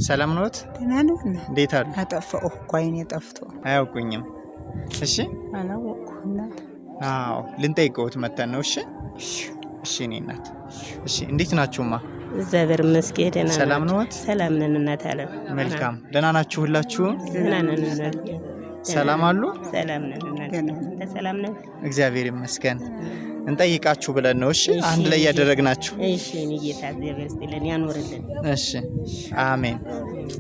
ሰላም ነዎት? ደህና ነው። እንዴት አሉ? አጠፋሁ እኮ አይኔ ጠፍቶ። አያውቁኝም? እሺ አላወቅሁም። አዎ ልንጠይቅዎት መተን ነው። እሺ እሺ እኔ እናት እሺ እንዴት ናችሁማ? እግዚአብሔር ይመስገን ደህና ነን። ሰላም ነዎት? ሰላም ነን እናት አለ። መልካም ደህና ናችሁ ሁላችሁም? ደህና ነን እናት። ሰላም አሉ? ሰላም ነን እናት። ሰላም ነን እግዚአብሔር ይመስገን። እንጠይቃችሁ ብለን ነው። እሺ አንድ ላይ ያደረግናችሁ። እሺ እኔ ጌታ እግዚአብሔር ይስጥልን ያኖርልን። እሺ አሜን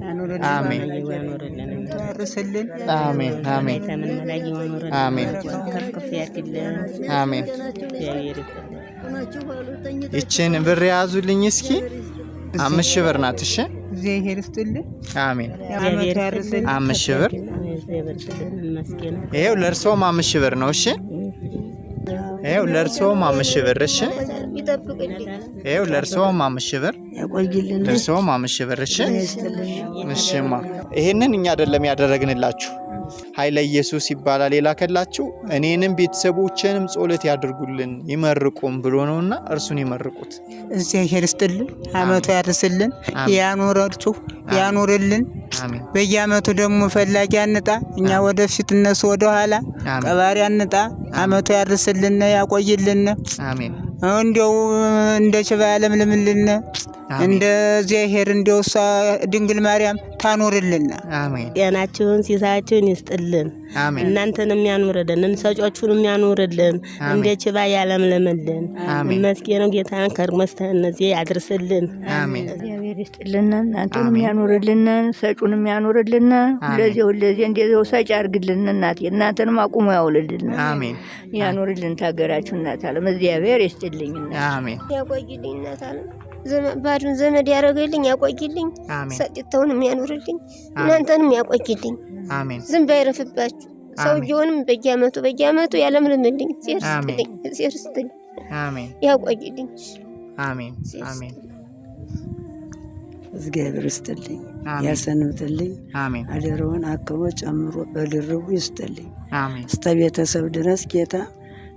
ያኖርልን አሜን ያኖርልን ያርስልን። አሜን አሜን ተመን መላጊ ያኖርልን። አሜን ከፍ ከፍ ያድርግልን። አሜን። እግዚአብሔር ይስጥልን። ይችን ብር ያዙልኝ እስኪ 5,000 ብር ናት። እሺ እግዚአብሔር ይስጥልን። አሜን እግዚአብሔር ይስጥልን። 5,000 ብር እግዚአብሔር ይስጥልን ይመስገን። ይሄው ለእርሶም 5,000 ብር ነው። እሺ ይሄው ለእርሶም 5,000 ብር። እሺ ይሄው ለእርሶም 5,000 ብር ያቆይልን። ለእርሶም 5,000 ብር። እሺ እሺማ ይሄንን እኛ አይደለም ያደረግንላችሁ ኃይለ ኢየሱስ ይባላል የላከላችሁ። እኔንም ቤተሰቦቼንም ጸሎት ያድርጉልን ይመርቁም ብሎ ነውና እርሱን ይመርቁት። እግዚአብሔር ይስጥልን። አመቱ ያርስልን። ያኖራችሁ ያኖርልን። አሜን። በየአመቱ ደግሞ ፈላጊ አንጣ፣ እኛ ወደፊት እነሱ ወደ ኋላ ቀባሪ አንጣ። አመቱ ያርስልን ያቆይልን። አሜን። እንደው እንደ ችባ ያለምልምልን። እንደ እግዚአብሔር እንደው እሷ ድንግል ማርያም ታኖርልን። አሜን። ጤናችሁን ሲሳችሁን ይስጥልን። አሜን። እናንተንም ያኖርልን፣ እንሰጮቹንም ያኖርልን። እንደ ችባ ያለምልምልን። ይመስገነው ጌታን ከርመስተ እነዚህ ያድርስልን። አሜን። እግዚአብሔር ይስጥልን። እናንተንም ያኖርልን፣ ሰጩንም ያኖርልን። ሁለዚህ እንደዚያው ሰጭ ያርግልን። እናቴ እናንተንም አቁሞ ያውልልን። አሜን። ያኖርልን። ታገራችሁ እናት አለም እግዚአብሔር ይስጥልኝ። አሜን። ያቆይልኝ እናት አለም ባዱን ዘመድ ያደረገልኝ ያቆይልኝ። ሰጥተውንም ያኖርልኝ። እናንተንም ያቆይልኝ። አሜን። ዝም ባይረፍባችሁ ሰውየውንም በየአመቱ ያለምልምልኝ። ሲርስትልኝ አሜን። ያቆይልኝ። አሜን አሜን። እግዚአብሔር ይስጥልኝ ያሰንብትልኝ። አሜን። አደረውን አክሎ ጨምሮ በድርቡ ይስጥልኝ። አሜን። እስከ ቤተሰብ ድረስ ጌታ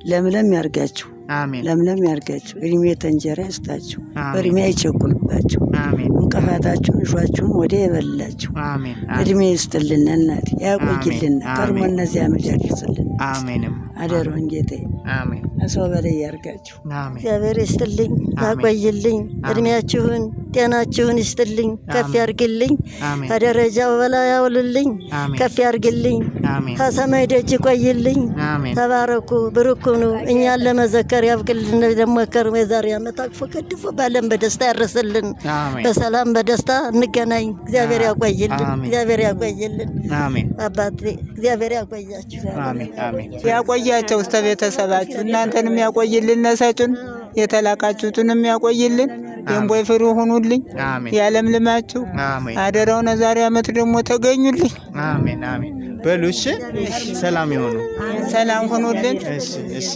ለምለም ያርጋችሁ። አሜን። ለምለም ያርጋችሁ። እድሜ ተንጀራ ይስጣችሁ። እድሜ አይቸኩልባችሁ። አሜን። እንቅፋታችሁን እሿችሁን ወደ የበላችሁ። አሜን። እድሜ ይስጥልን። እናት ያቆይልን። ከርሞ እነዚያ ዓመት ያድርስልን። አሜንም። አደረውን ጌታዬ አሜን። ሰው በላይ ያርጋችሁ። አሜን። እግዚአብሔር ይስጥልኝ ያቆይልኝ። እድሜያችሁን ጤናችሁን ይስጥልኝ ከፍ ያርግልኝ። ከደረጃው በላይ ያውልልኝ ከፍ ያርግልኝ። ከሰማይ ደጅ ቆይልኝ። ተባረኩ ብሩኩኑ እኛን ለመዘከር ያብቅልን። ደግሞ ከርሞ የዛሬ ዓመት አቅፎ ከድፎ ባለም በደስታ ያርስልን። በሰላም በደስታ እንገናኝ። እግዚአብሔር ያቆይልን። እግዚአብሔር ያቆይልን። አሜን። አባቴ እግዚአብሔር ያቆያችሁ። አሜን አሜን። ያቆያቸው እስከ ቤተሰባችሁ። እናንተንም ያቆይልን። ሰጩን የተላካችሁትንም ያቆይልን። የእምቦይ ፍሬ ሁኑልኝ። ያለምልማችሁ። አደራውን ዛሬ ዓመት ደግሞ ተገኙልኝ። አሜን አሜን። በሉ እሺ። ሰላም ይሁኑ። ሰላም ሁኑልን። እሺ እሺ።